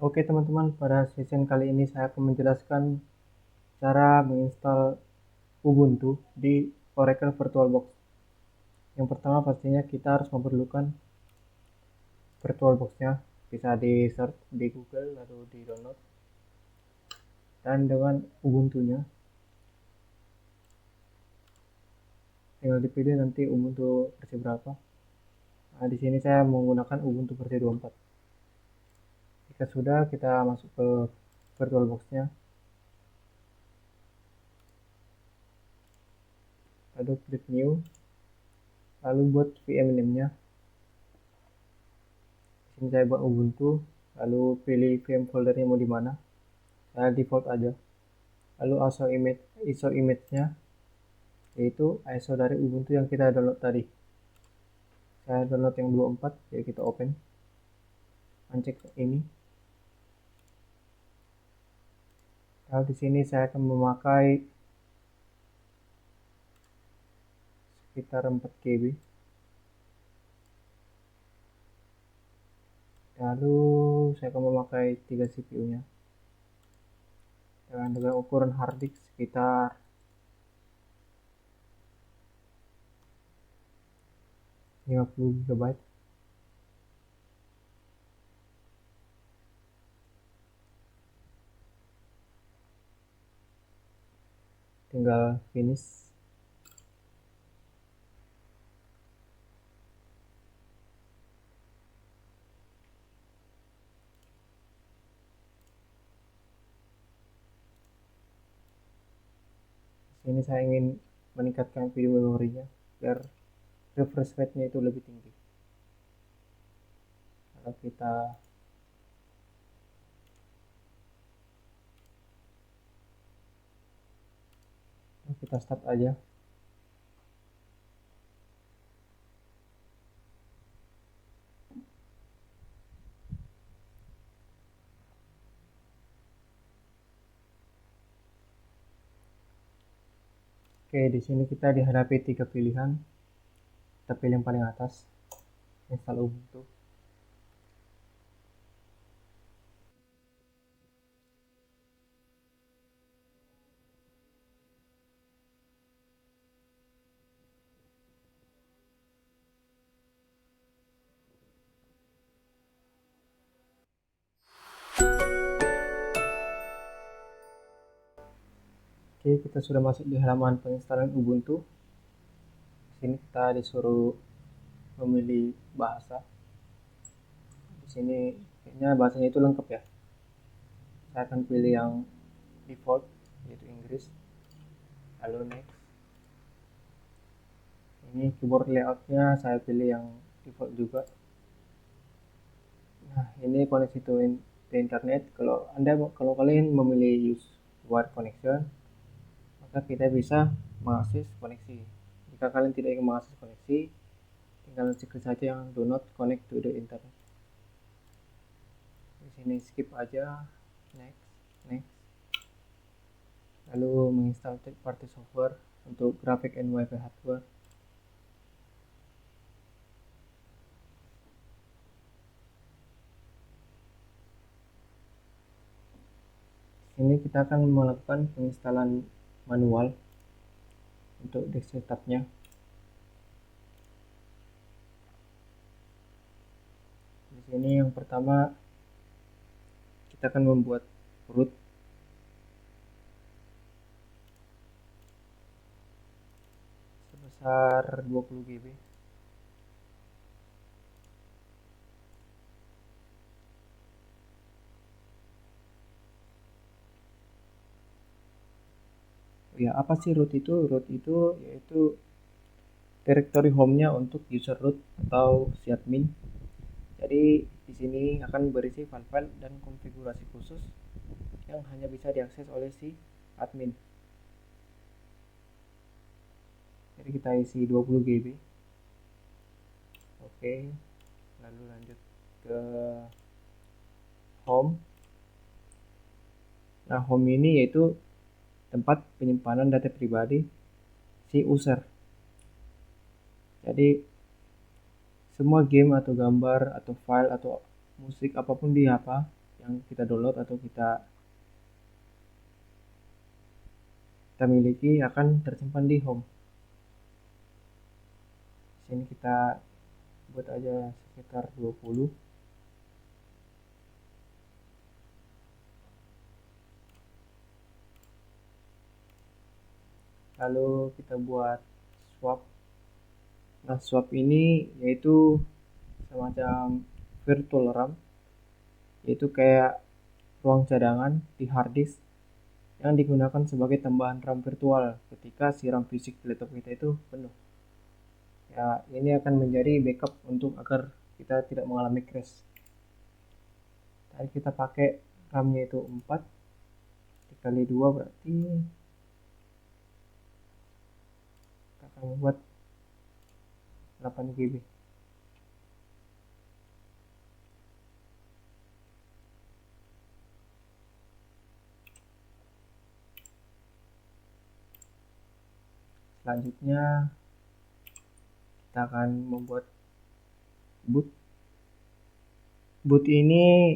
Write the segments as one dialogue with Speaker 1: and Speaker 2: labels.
Speaker 1: Oke teman-teman, pada session kali ini saya akan menjelaskan cara menginstal Ubuntu di Oracle VirtualBox. Yang pertama pastinya kita harus memerlukan VirtualBox-nya, bisa di search di Google lalu di download, dan dengan Ubuntu-nya tinggal dipilih nanti Ubuntu versi berapa. Nah, di sini saya menggunakan Ubuntu versi 24. Jika sudah, kita masuk ke VirtualBox-nya, lalu klik new, lalu buat VM name-nya. Sini saya buat Ubuntu, lalu pilih VM foldernya mau di mana. Saya default aja. Lalu ISO image-nya yaitu ISO dari Ubuntu yang kita download tadi. Saya download yang 24, jadi kita open. Uncek ini. Lalu di sini saya akan memakai sekitar 4 GB. Lalu saya akan memakai 3 CPU-nya. Dengan ukuran hard disk sekitar 50 GB. Tinggal finish. Di sini saya ingin meningkatkan video memorinya biar refresh rate-nya itu lebih tinggi. Kalau kita start aja. Oke, di sini kita dihadapi 3 pilihan. Kita pilih yang paling atas, install Ubuntu. Oke, kita sudah masuk di halaman penginstalan Ubuntu. Di sini kita disuruh memilih bahasa. Di sini kayaknya bahasanya itu lengkap ya. Saya akan pilih yang default, yaitu Inggris. Lalu next. Ini keyboard layoutnya saya pilih yang default juga. Nah, ini koneksi to internet. Kalau kalian memilih use wired connection, maka kita bisa mengakses koneksi. Jika kalian tidak ingin mengakses koneksi, tinggal klik saja yang do not connect to the internet. Di sini skip aja, next, next. Lalu menginstal third party software untuk graphic and wifi hardware. Ini kita akan melakukan penginstalan manual untuk disk setupnya. Di sini yang pertama kita akan membuat root sebesar 20 GB. Ya, apa sih root itu? Root itu yaitu directory home-nya untuk user root atau sysadmin. Jadi di sini akan berisi file-file dan konfigurasi khusus yang hanya bisa diakses oleh si admin. Jadi kita isi 20 GB. Oke, lalu lanjut ke home. Nah, home ini yaitu tempat penyimpanan data pribadi si user. Jadi semua game atau gambar atau file atau musik apapun yang kita download atau kita miliki akan tersimpan di home. Sini kita buat aja sekitar 20. Lalu kita buat swap. Nah, swap ini yaitu semacam virtual RAM, yaitu kayak ruang cadangan di hard disk yang digunakan sebagai tambahan RAM virtual ketika si RAM fisik di laptop kita itu penuh. Ya, ini akan menjadi backup untuk agar kita tidak mengalami crash. Tadi kita pakai RAM-nya itu 4 dikali 2 berarti kita akan membuat 8 GB. Selanjutnya kita akan membuat boot. Boot ini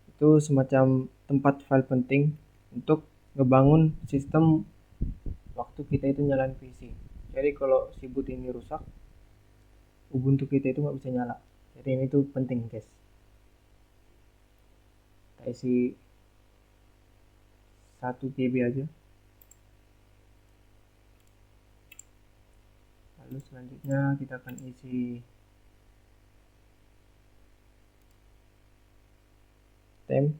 Speaker 1: itu semacam tempat file penting untuk ngebangun sistem waktu kita itu nyalain PC. Jadi kalau si boot ini rusak, Ubuntu kita itu nggak bisa nyala. Jadi ini tuh penting, guys. Kita isi 1 GB aja. Lalu selanjutnya kita akan isi temp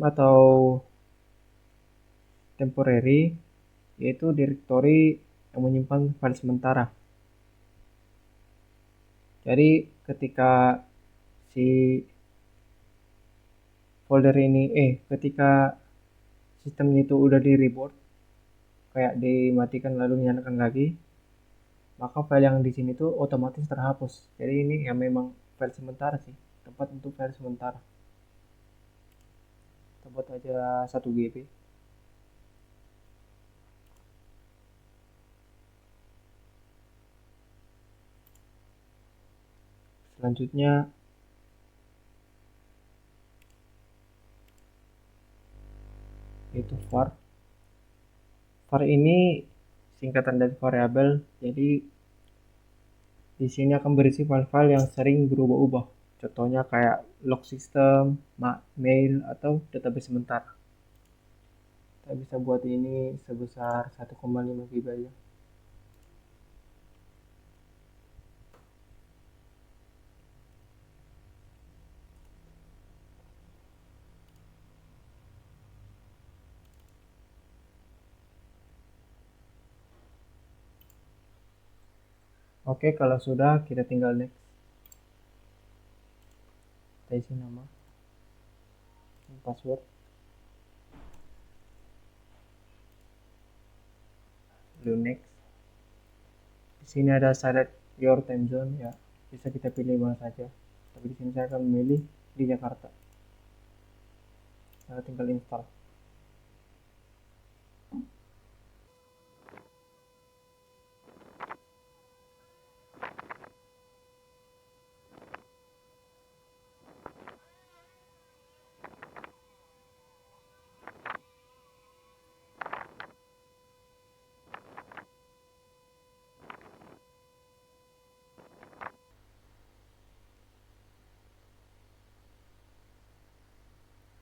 Speaker 1: atau temporary, yaitu directory yang menyimpan file sementara. Jadi ketika si folder ini ketika sistemnya itu udah di reboot, kayak dimatikan lalu dinyalakan lagi, maka file yang di sini tuh otomatis terhapus. Jadi ini ya memang file sementara sih, tempat untuk file sementara. Kita buat aja 1 GB. Selanjutnya itu var. Var ini singkatan dari variabel, jadi di sini akan berisi file-file yang sering berubah-ubah. Contohnya kayak log system, mail, atau database sementara. Kita bisa buat ini sebesar 1,5 GB aja. Oke, kalau sudah kita tinggal next. Kita isi nama, password, lalu next. Di sini ada select your time zone, ya bisa kita pilih mana saja. Tapi di sini saya akan memilih di Jakarta. Saya tinggal install.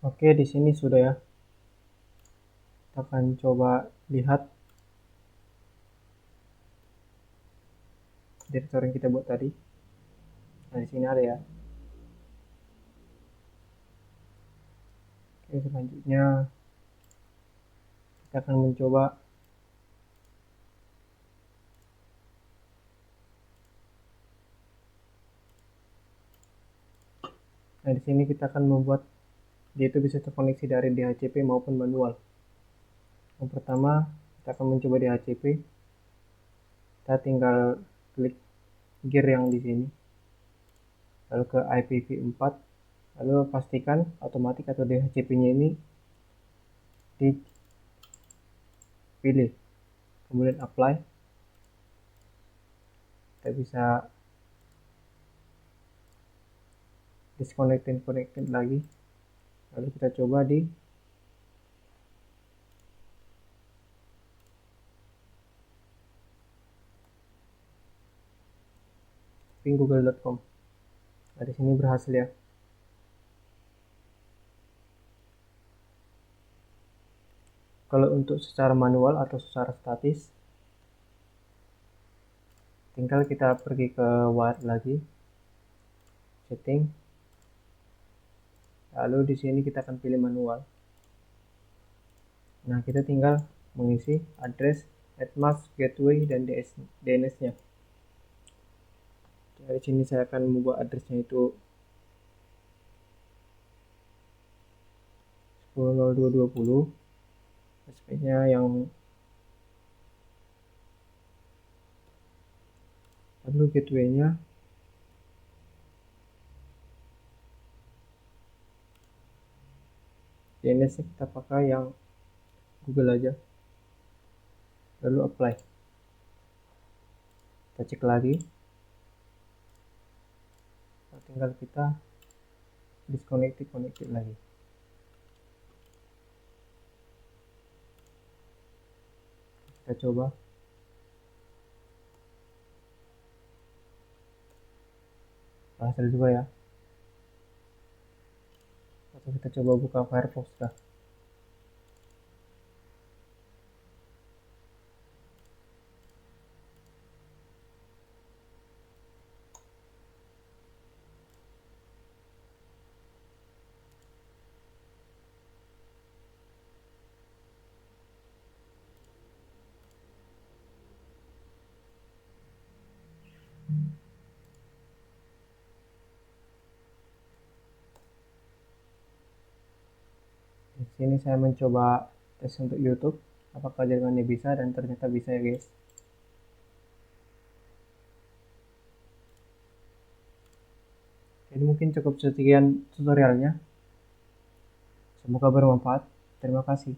Speaker 1: Oke, di sini sudah ya. Kita akan coba lihat directory yang kita buat tadi. Nah, di sini ada ya. Oke, selanjutnya kita akan mencoba Nah, di sini kita akan membuat dia itu bisa terkoneksi dari DHCP maupun manual. Yang pertama, kita akan mencoba DHCP. Kita tinggal klik gear yang di sini. Lalu ke IPv4. Lalu pastikan otomatis atau DHCP-nya ini dipilih. Kemudian apply. Kita bisa disconnected lagi, lalu kita coba di google.com. Nah, di sini berhasil ya. Kalau untuk secara manual atau secara statis, tinggal kita pergi ke wired lagi, setting, lalu di sini kita akan pilih manual. Nah, kita tinggal mengisi address, admask, gateway, dan DNS-nya. Dari sini saya akan mengubah addressnya itu 10.02.20, SP-nya yang, lalu gateway-nya DNS kita pakai yang Google aja, lalu apply. Kita cek lagi, tinggal kita connected lagi. Kita coba, berhasil juga ya. Atau kita coba buka Firefox dah. Di sini saya mencoba tes untuk YouTube, apakah jaringannya bisa, dan ternyata bisa ya guys. Jadi mungkin cukup sekian tutorialnya. Semoga bermanfaat. Terima kasih.